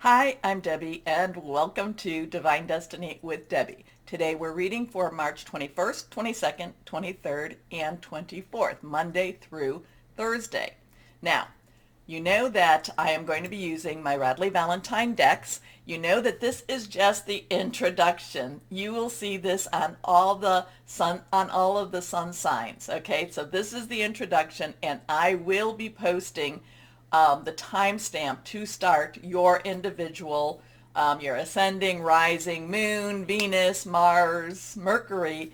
Hi, I'm Debbie, and welcome to Divine Destiny with Debbie. Today we're reading for March 21st, 22nd, 23rd, and 24th, Monday through Thursday. Now, you know that I am going to be using my Radley Valentine decks. You know that this is just the introduction. You will see this on all of the sun signs. Okay, so this is the introduction, and I will be posting the timestamp to start your individual, your ascending, rising, moon, Venus, Mars, Mercury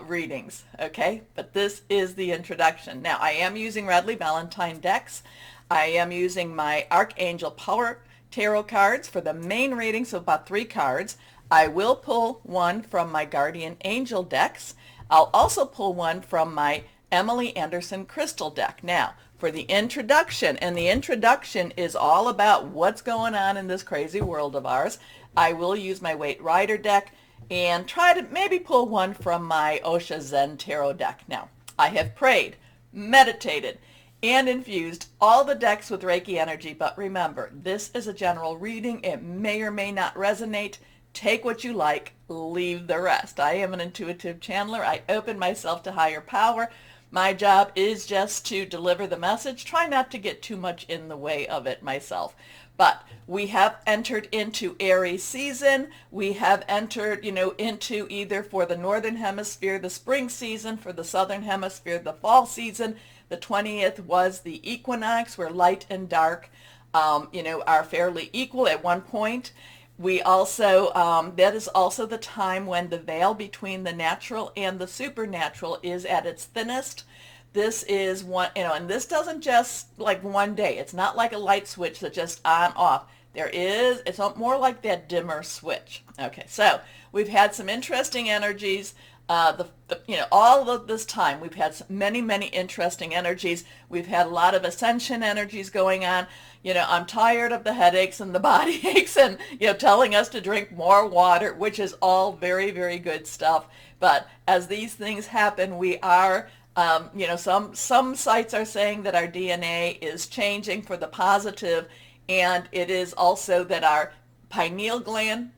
readings. Okay, but this is the introduction. Now, I am using Radley Valentine decks. I am using my Archangel Power Tarot cards for the main reading, so about 3 cards. I will pull one from my Guardian Angel decks. I'll also pull one from my Emily Anderson Crystal deck. Now, for the introduction, and the introduction is all about what's going on in this crazy world of ours, I will use my Waite Rider deck and try to maybe pull one from my Osha Zen Tarot deck. Now, I have prayed, meditated, and infused all the decks with Reiki energy, but remember, this is a general reading. It may or may not resonate. Take what you like, leave the rest. I am an intuitive channeler. I open myself to higher power. My job is just to deliver the message. Try not to get too much in the way of it myself. But we have entered into Aries season. We have entered, into either for the Northern Hemisphere, the spring season, for the Southern Hemisphere, the fall season. The 20th was the equinox, where light and dark, are fairly equal at one point. We also, that is also the time when the veil between the natural and the supernatural is at its thinnest. This is one, and this doesn't just like one day. It's not like a light switch that just on off. It's more like that dimmer switch. Okay, so we've had some interesting energies. All of this time we've had many, many interesting energies. We've had a lot of ascension energies going on. I'm tired of the headaches and the body aches and, telling us to drink more water, which is all very, very good stuff. But as these things happen, we are, some sites are saying that our DNA is changing for the positive, and it is also that our pineal gland,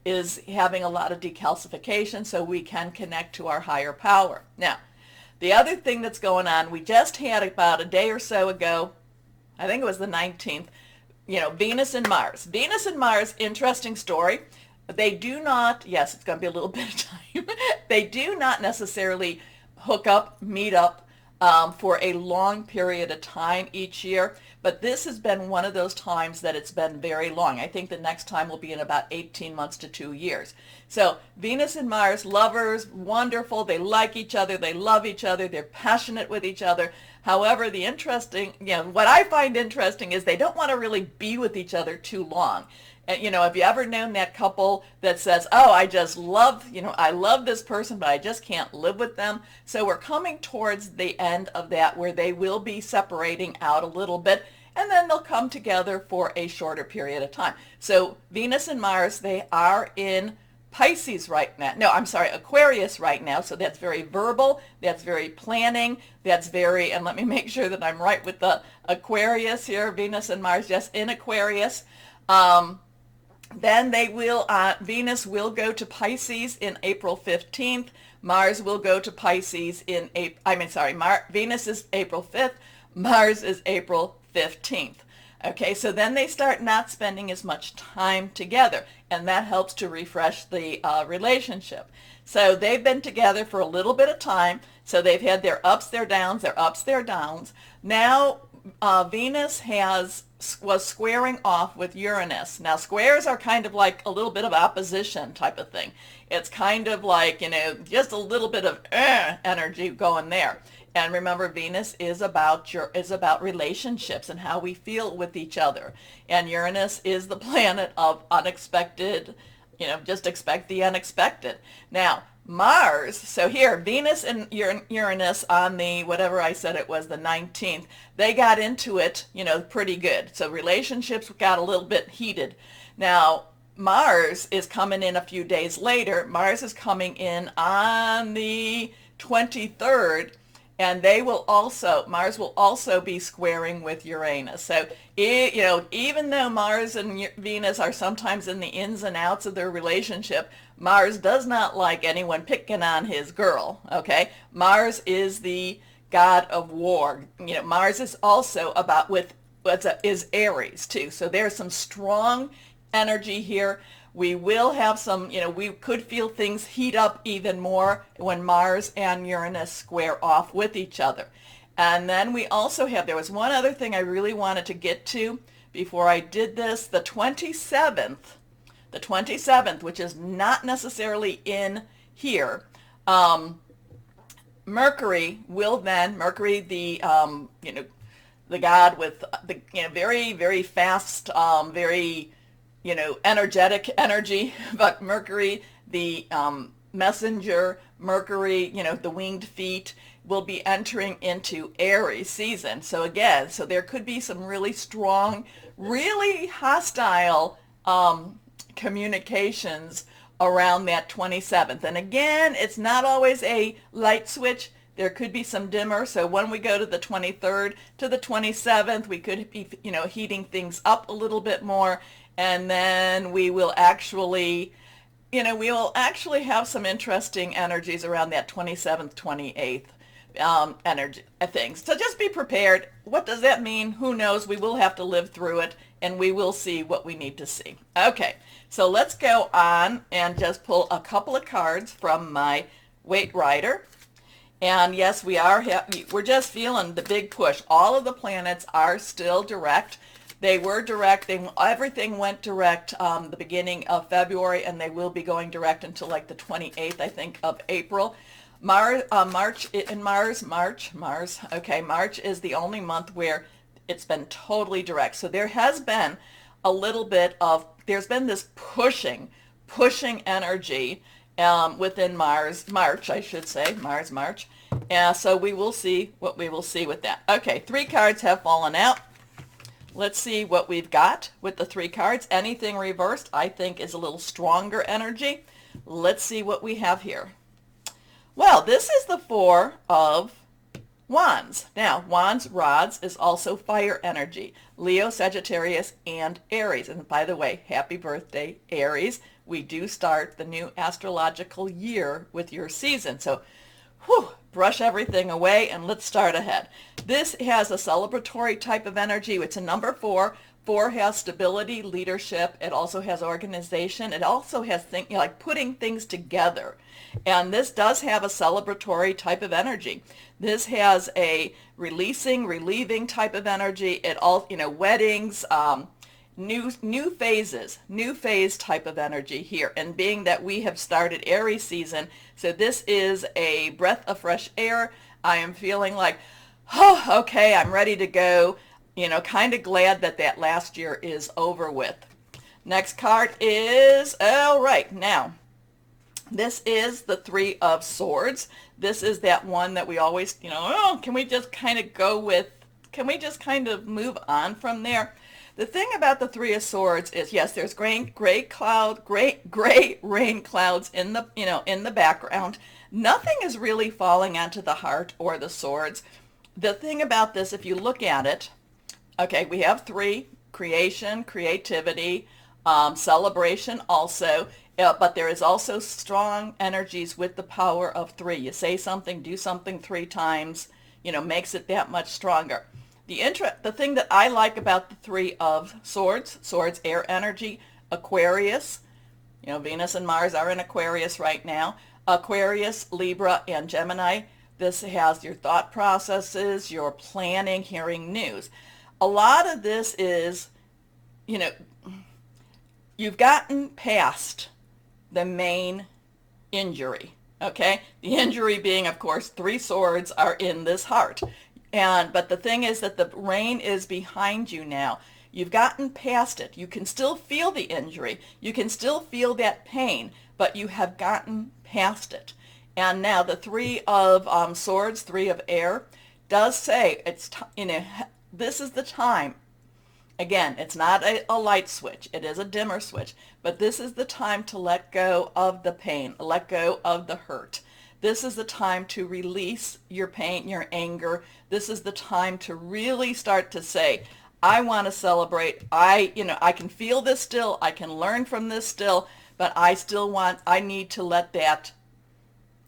is having a lot of decalcification, so we can connect to our higher power. Now, the other thing that's going on, we just had about a day or so ago, I think it was the 19th, Venus and Mars. Venus and Mars, interesting story. They do not, yes, it's going to be a little bit of time. They do not necessarily hook up, meet up for a long period of time each year. But this has been one of those times that it's been very long. I think the next time will be in about 18 months to 2 years. So Venus and Mars, lovers, wonderful. They like each other. They love each other. They're passionate with each other. However, what I find interesting is they don't want to really be with each other too long. And, have you ever known that couple that says, oh, I just love, I love this person, but I just can't live with them? So we're coming towards the end of that, where they will be separating out a little bit, and then they'll come together for a shorter period of time. So Venus and Mars, they are in Pisces right now. No, I'm sorry, Aquarius right now. So that's very verbal. That's very planning. That's very, and let me make sure that I'm right with the Aquarius here. Venus and Mars, yes, in Aquarius. Then Venus will go to Pisces in April 15th. Mars will go to Pisces Venus is April 5th. Mars is April 15th. Okay, so then they start not spending as much time together, and that helps to refresh the relationship. So they've been together for a little bit of time, so they've had their ups, their downs, their ups, their downs. Now Venus was squaring off with Uranus. Now squares are kind of like a little bit of opposition type of thing. It's kind of like, just a little bit of energy going there. And remember, Venus is about relationships and how we feel with each other. And Uranus is the planet of unexpected, just expect the unexpected. Now, Mars, so here, Venus and Uranus on the, whatever I said it was, the 19th, they got into it, pretty good. So relationships got a little bit heated. Now, Mars is coming in a few days later. Mars is coming in on the 23rd, and Mars will also be squaring with Uranus. So, even though Mars and Venus are sometimes in the ins and outs of their relationship, Mars does not like anyone picking on his girl, okay? Mars is the god of war. Mars is also is Aries too. So there's some strong energy here. We will have some, we could feel things heat up even more when Mars and Uranus square off with each other. And then we also there was one other thing I really wanted to get to before I did this, the 27th, which is not necessarily in here. Mercury, the god with the very, very fast, very energetic energy, but Mercury, the messenger, Mercury, the winged feet, will be entering into Aries season. So there could be some really strong, really hostile communications around that 27th. And again, it's not always a light switch. There could be some dimmer. So when we go to the 23rd to the 27th, we could be, heating things up a little bit more. And then we will actually have some interesting energies around that 27th, 28th energy things. So just be prepared. What does that mean? Who knows? We will have to live through it, and we will see what we need to see. Okay, so let's go on and just pull a couple of cards from my Weight Rider. And yes, we're just feeling the big push. All of the planets are still direct. They were direct. Everything went direct the beginning of February, and they will be going direct until like the 28th, I think, of April. March is the only month where it's been totally direct. So there has been a little bit there's been this pushing energy within March, I should say, March. So we will see what we will see with that. Okay, 3 cards have fallen out. Let's see what we've got with the 3 cards. Anything reversed, I think, is a little stronger energy. Let's see what we have here. Well, this is the 4 of Wands. Now, Wands, rods, is also fire energy. Leo, Sagittarius, and Aries. And by the way, happy birthday, Aries. We do start the new astrological year with your season. So, brush everything away and let's start ahead. This has a celebratory type of energy. It's a number 4. 4 has stability, leadership. It also has organization. It also has like putting things together. And this does have a celebratory type of energy. This has a relieving type of energy. It all, weddings, new phase type of energy here. And being that we have started Aries season, so this is a breath of fresh air. I am feeling like, okay, I'm ready to go. Kind of glad that last year is over with. Next card is, all right, now, this is the 3 of Swords. This is that one that we always, can we just kind of move on from there? The thing about the 3 of Swords is, yes, there's gray rain clouds in the background. Nothing is really falling onto the heart or the swords. The thing about this, if you look at it, okay, we have 3, creation, creativity, celebration also, but there is also strong energies with the power of 3. You say something, do something 3 times, makes it that much stronger. The thing that I like about the 3 of Swords, air energy, Aquarius, Venus and Mars are in Aquarius right now, Aquarius, Libra, and Gemini. This has your thought processes, your planning, hearing news. A lot of this is, you've gotten past the main injury, okay? The injury being, of course, 3 swords are in this heart. But the thing is that the rain is behind you now. You've gotten past it. You can still feel the injury. You can still feel that pain, but you have gotten past it. And now the 3 of Swords, 3 of air, does say this is the time. Again, it's not a light switch. It is a dimmer switch. But this is the time to let go of the pain, let go of the hurt. This is the time to release your pain, your anger. This is the time to really start to say, I want to celebrate. I can feel this still. I can learn from this still, but I need to let that,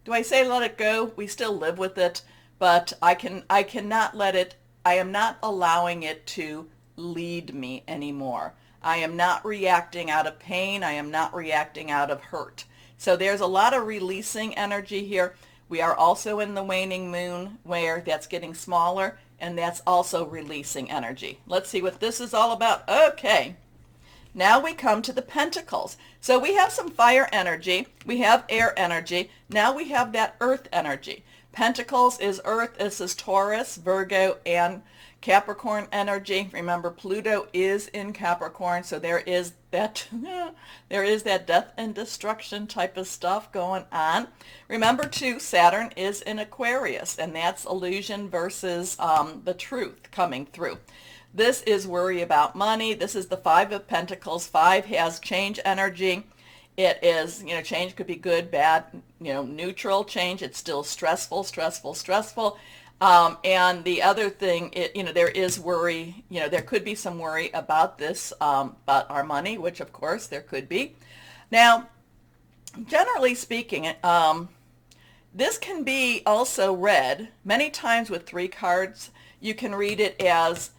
do I say let it go? We still live with it, but I cannot let it, I am not allowing it to lead me anymore. I am not reacting out of pain. I am not reacting out of hurt. So there's a lot of releasing energy here. We are also in the waning moon where that's getting smaller, and that's also releasing energy. Let's see what this is all about. Okay. Now we come to the pentacles. So we have some fire energy. We have air energy. Now we have that earth energy. Pentacles is earth. This is Taurus, Virgo, and Capricorn energy. Remember, Pluto is in Capricorn, so there is that death and destruction type of stuff going on. Remember too, Saturn is in Aquarius, and that's illusion versus the truth coming through. This is worry about money. This is the Five of Pentacles. Five has change energy. It is, change could be good, bad, neutral change. It's still stressful. And the other thing, there is worry, there could be some worry about this, about our money, which of course there could be. Now, generally speaking, this can be also read many times with three cards. You can read it as,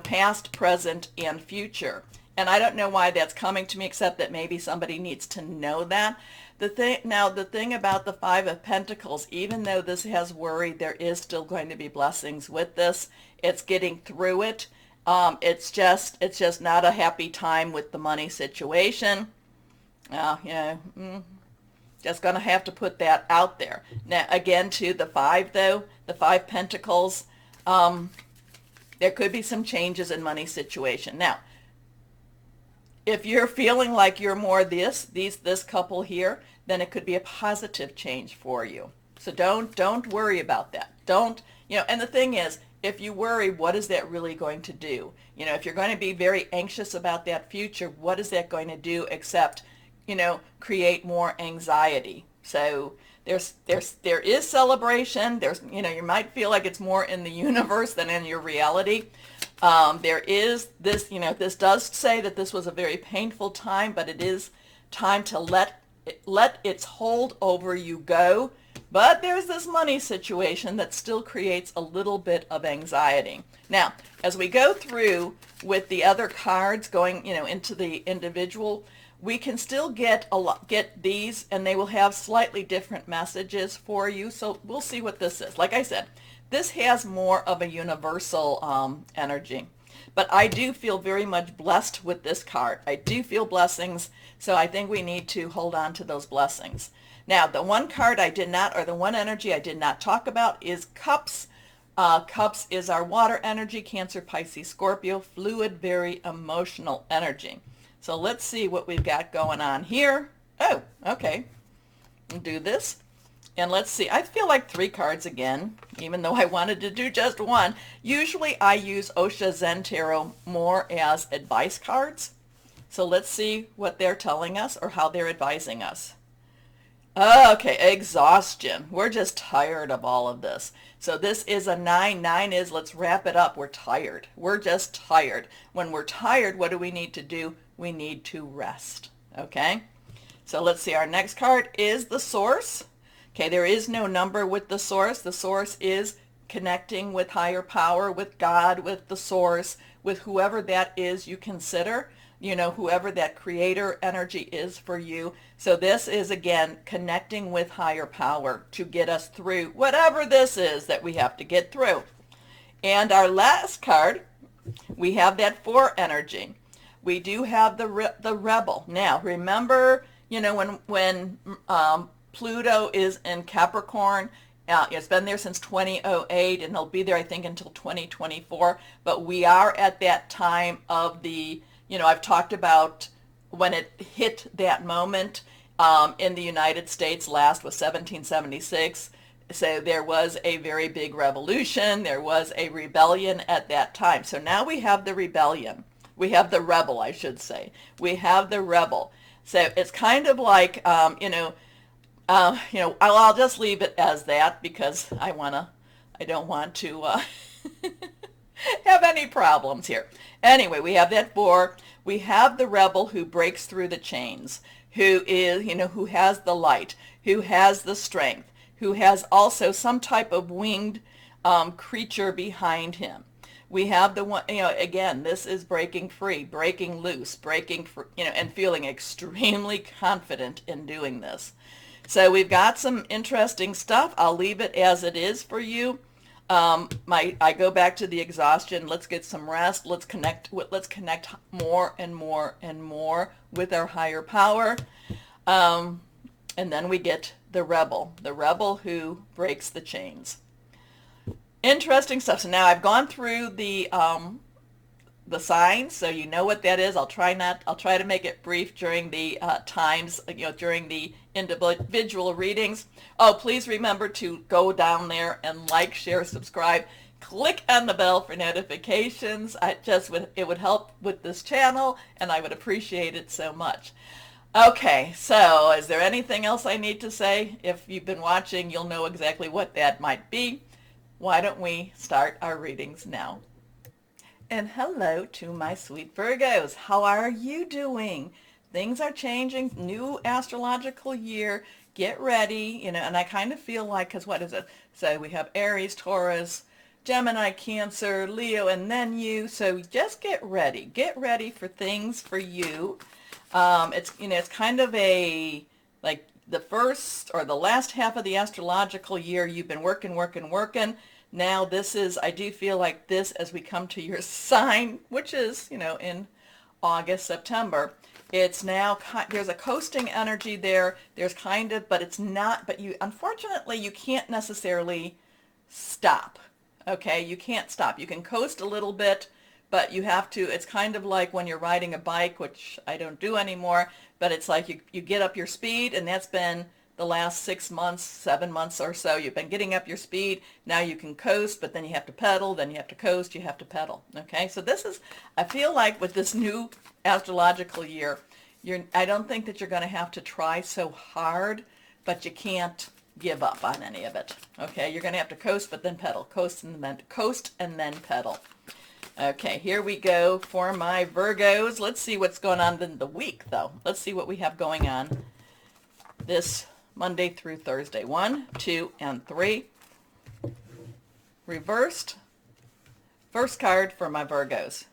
past, present, and future. And I don't know why that's coming to me, except that maybe somebody needs to know that. The thing about the Five of Pentacles, even though this has worry, there is still going to be blessings with this. It's getting through it. It's just not a happy time with the money situation. Just going to have to put that out there. Now, again, to the five, though, the Five Pentacles, there could be some changes in money situation. Now, if you're feeling like you're more this couple here, then it could be a positive change for you. So don't worry about that. And the thing is, if you worry, what is that really going to do? If you're going to be very anxious about that future, what is that going to do except, create more anxiety? So there is celebration. You might feel like it's more in the universe than in your reality. There is this, this does say that this was a very painful time, but it is time to let its hold over you go. But there's this money situation that still creates a little bit of anxiety. Now, as we go through with the other cards going, into the individual, we can still get these, and they will have slightly different messages for you. So we'll see what this is. Like I said, this has more of a universal energy. But I do feel very much blessed with this card. I do feel blessings, so I think we need to hold on to those blessings. Now, the one card the one energy I did not talk about is Cups. Cups is our water energy, Cancer, Pisces, Scorpio, fluid, very emotional energy. So let's see what we've got going on here. Oh, okay. We'll do this. And let's see, I feel like three cards again, even though I wanted to do just one. Usually I use Osho Zen Tarot more as advice cards. So let's see what they're telling us or how they're advising us. Okay, exhaustion. We're just tired of all of this. So this is a 9. 9 is let's wrap it up. We're tired. We're just tired. When we're tired, what do we need to do? We need to rest. Okay? So let's see. Our next card is the Source. Okay, there is no number with the Source. The Source is connecting with higher power, with God, with the Source, with whoever that is you consider, whoever that creator energy is for you. So this is, again, connecting with higher power to get us through whatever this is that we have to get through. And our last card, we have that 4 energy. We do have the Rebel. Now, remember, when Pluto is in Capricorn. It's been there since 2008, and it'll be there, I think, until 2024. But we are at that time of the, I've talked about when it hit that moment in the United States last was 1776. So there was a very big revolution. There was a rebellion at that time. So now we have the rebellion. We have the rebel, I should say. We have the rebel. So it's kind of like, I'll just leave it as that because I don't want to have any problems here. Anyway, we have that 4. We have the rebel who breaks through the chains, who is, who has the light, who has the strength, who has also some type of winged creature behind him. We have the one, again, this is breaking free, breaking loose, and feeling extremely confident in doing this. So we've got some interesting stuff. I'll leave it as it is for you. I go back to the exhaustion. Let's get some rest. Let's connect more and more and more with our higher power. And then we get the rebel who breaks the chains. Interesting stuff. So now I've gone through the signs, so you know what that is. I'll try to make it brief during the times, during the individual readings. Oh, please remember to go down there and like, share, subscribe. Click on the bell for notifications. It would help with this channel, and I would appreciate it so much. Okay, so is there anything else I need to say? If you've been watching, you'll know exactly what that might be. Why don't we start our readings now? And hello to my sweet Virgos. How are you doing? Things are changing. New astrological year. Get ready. And I kind of feel like, because what is it? So we have Aries, Taurus, Gemini, Cancer, Leo, and then you. So just get ready. Get ready for things for you. It's kind of like the first or the last half of the astrological year, you've been working. Now I do feel like this, as we come to your sign, which is, in August, September, it's now, there's a coasting energy there. There's but it's not, unfortunately, you can't necessarily stop. Okay, you can't stop. You can coast a little bit, but you have to, it's kind of like when you're riding a bike, which I don't do anymore, but it's like you get up your speed, and that's been the last 6 months, 7 months or so. You've been getting up your speed. Now you can coast, but then you have to pedal, then you have to coast, you have to pedal. Okay, so I feel like with this new astrological year, I don't think that you're going to have to try so hard, but you can't give up on any of it. Okay, you're going to have to coast, but then pedal, coast and then pedal. Okay, here we go for my Virgos. Let's see what's going on in the week, though. Let's see what we have going on this Monday through Thursday. 1, 2, and 3. Reversed. First card for my Virgos.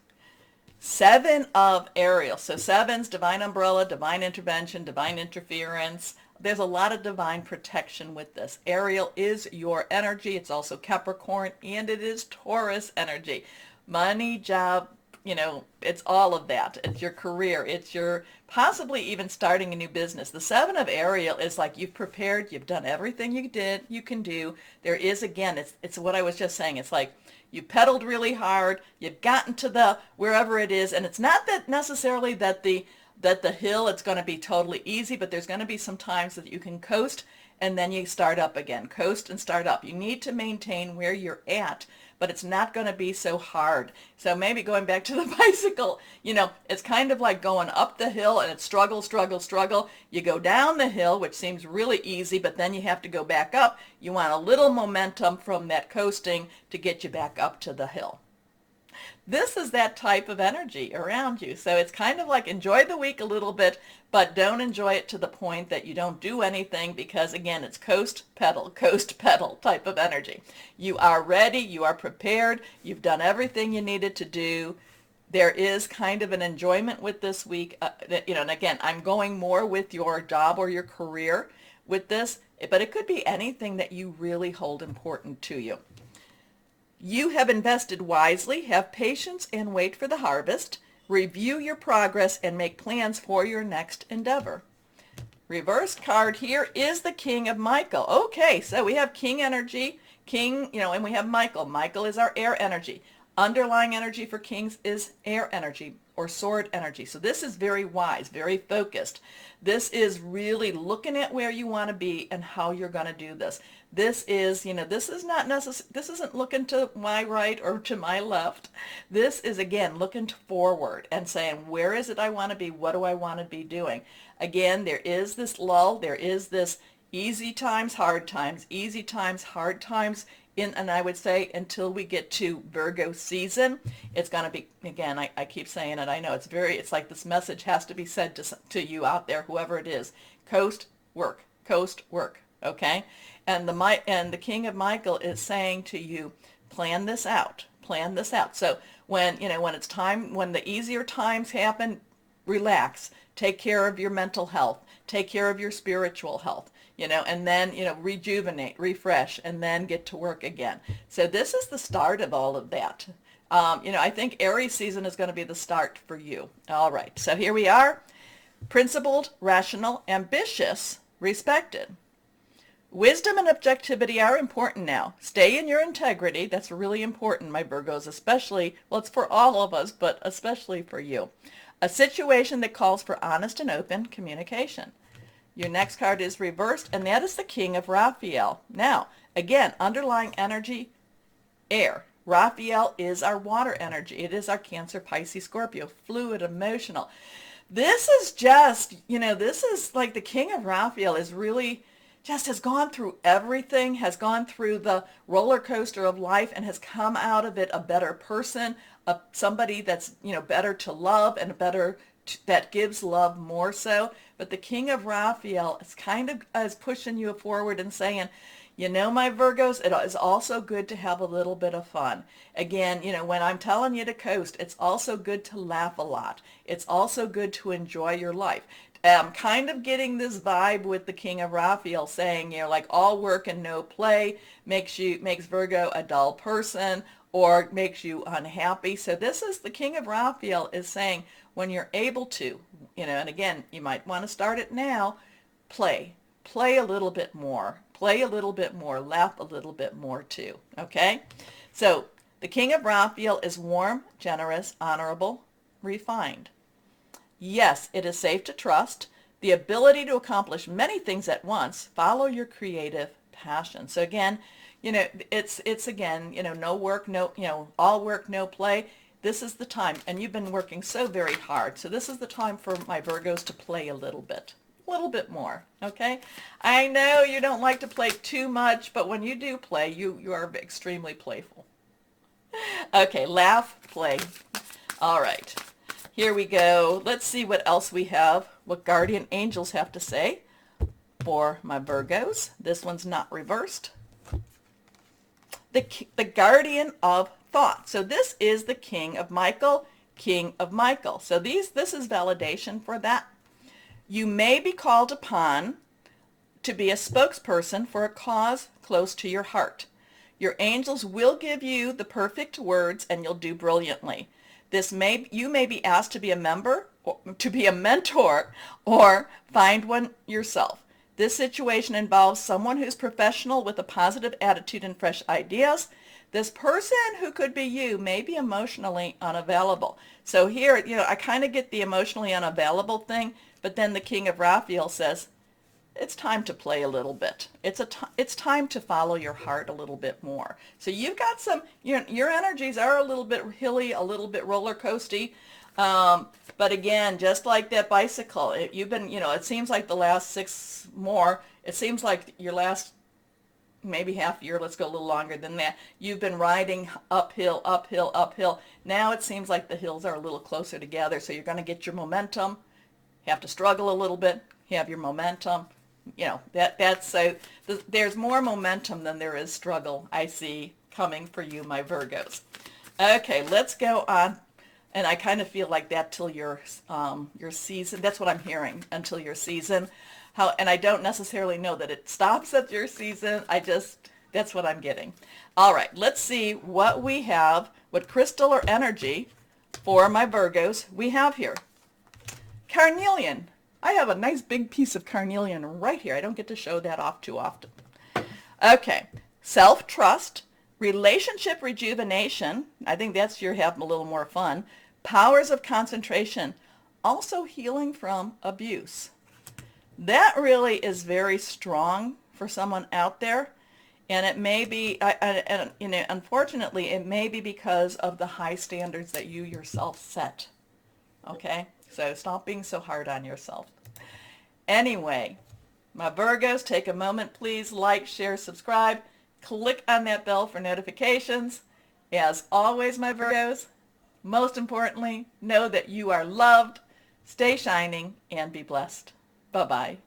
7 of Ariel. So 7's divine umbrella, divine intervention, divine interference. There's a lot of divine protection with this. Ariel is your energy. It's also Capricorn, and it is Taurus energy. Money, job, it's all of that. It's your career. It's your possibly even starting a new business. The 7 of Ariel is like you've prepared. You've done everything you can do. There is, again, it's what I was just saying. It's like you pedaled really hard. You've gotten to wherever it is. And it's not that necessarily that the hill, it's going to be totally easy, but there's going to be some times that you can coast and then you start up again. Coast and start up. You need to maintain where you're at, but it's not going to be so hard. So maybe going back to the bicycle, it's kind of like going up the hill and it's struggle. You go down the hill, which seems really easy, but then you have to go back up. You want a little momentum from that coasting to get you back up to the hill. This is that type of energy around you. So it's kind of like enjoy the week a little bit, but don't enjoy it to the point that you don't do anything, because again, it's coast, pedal type of energy. You are ready, you are prepared, you've done everything you needed to do. There is kind of an enjoyment with this week, and again, I'm going more with your job or your career with this, but it could be anything that you really hold important to you. You have invested wisely, have patience, and wait for the harvest. Review your progress and make plans for your next endeavor. Reversed card here is the King of Michael. Okay, so we have King energy, and we have Michael. Michael is our air energy. Underlying energy for kings is air energy or sword energy. So this is very wise, very focused. This is really looking at where you want to be and how you're going to do this. This is, this is not necessary. This isn't looking to my right or to my left. This is, again, looking forward and saying, where is it I want to be? What do I want to be doing? Again, there is this lull. There is this Easy times, hard times, easy times, hard times. And I would say until we get to Virgo season, it's going to be, again, I keep saying it, I know it's like this message has to be said to you out there, whoever it is. Coast, work, okay? And the King of Michael is saying to you, plan this out, plan this out. So when it's time, when the easier times happen, relax, take care of your mental health, take care of your spiritual health, and then, rejuvenate, refresh, and then get to work again. So this is the start of all of that. I think Aries season is going to be the start for you. All right, so here we are. Principled, rational, ambitious, respected. Wisdom and objectivity are important now. Stay in your integrity. That's really important, my Virgos, especially, well, it's for all of us, but especially for you. A situation that calls for honest and open communication. Your next card is reversed, and that is the King of Raphael. Now, again, underlying energy, air. Raphael is our water energy. It is our Cancer, Pisces, Scorpio, fluid, emotional. This is just, this is like the King of Raphael is really just has gone through everything, has gone through the roller coaster of life, and has come out of it a better person, somebody that's, better to love and that gives love more so. But the King of Raphael is kind of is pushing you forward and saying, my Virgos, it is also good to have a little bit of fun. Again, when I'm telling you to coast, it's also good to laugh a lot. It's also good to enjoy your life. I'm kind of getting this vibe with the King of Raphael saying, like all work and no play makes Virgo a dull person or makes you unhappy. So this is the King of Raphael is saying when you're able to, and again, you might want to start it now, play a little bit more, laugh a little bit more too, okay? So the King of Raphael is warm, generous, honorable, refined. Yes, it is safe to trust. The ability to accomplish many things at once. Follow your creative passion. So again, it's again, no work, all work, no play. This is the time, and you've been working so very hard. So this is the time for my Virgos to play a little bit more, okay? I know you don't like to play too much, but when you do play, you are extremely playful. Okay, laugh, play. All right. Here we go. Let's see what else we have, what guardian angels have to say for my Virgos. This one's not reversed. The guardian of thought. So this is the King of Michael, King of Michael. So this is validation for that. You may be called upon to be a spokesperson for a cause close to your heart. Your angels will give you the perfect words and you'll do brilliantly. You may be asked to be a member, or to be a mentor, or find one yourself. This situation involves someone who's professional with a positive attitude and fresh ideas. This person who could be you may be emotionally unavailable. So here, I kind of get the emotionally unavailable thing, but then the King of Raphael says, it's time to play a little bit. It's time to follow your heart a little bit more. So you've got your energies are a little bit hilly, a little bit roller coasty. But again, just like that bicycle, you've been, it seems like the last it seems like your last maybe half year, let's go a little longer than that, you've been riding uphill, uphill, uphill. Now it seems like the hills are a little closer together. So you're going to get your momentum, have to struggle a little bit, have your momentum. There's more momentum than there is struggle, I see, coming for you, my Virgos. Okay, let's go on. And I kind of feel like that till your season. That's what I'm hearing, until your season. And I don't necessarily know that it stops at your season. That's what I'm getting. All right, let's see what we have, what crystal or energy for my Virgos we have here. Carnelian. I have a nice big piece of carnelian right here. I don't get to show that off too often. Okay, self-trust, relationship rejuvenation. I think that's your having a little more fun. Powers of concentration. Also healing from abuse. That really is very strong for someone out there. And it may be, unfortunately, it may be because of the high standards that you yourself set. Okay? So stop being so hard on yourself. Anyway, My Virgos, take a moment, please. Like, share, subscribe. Click on that bell for notifications. As always, my Virgos, most importantly, know that you are loved. Stay shining and be blessed. Bye-bye.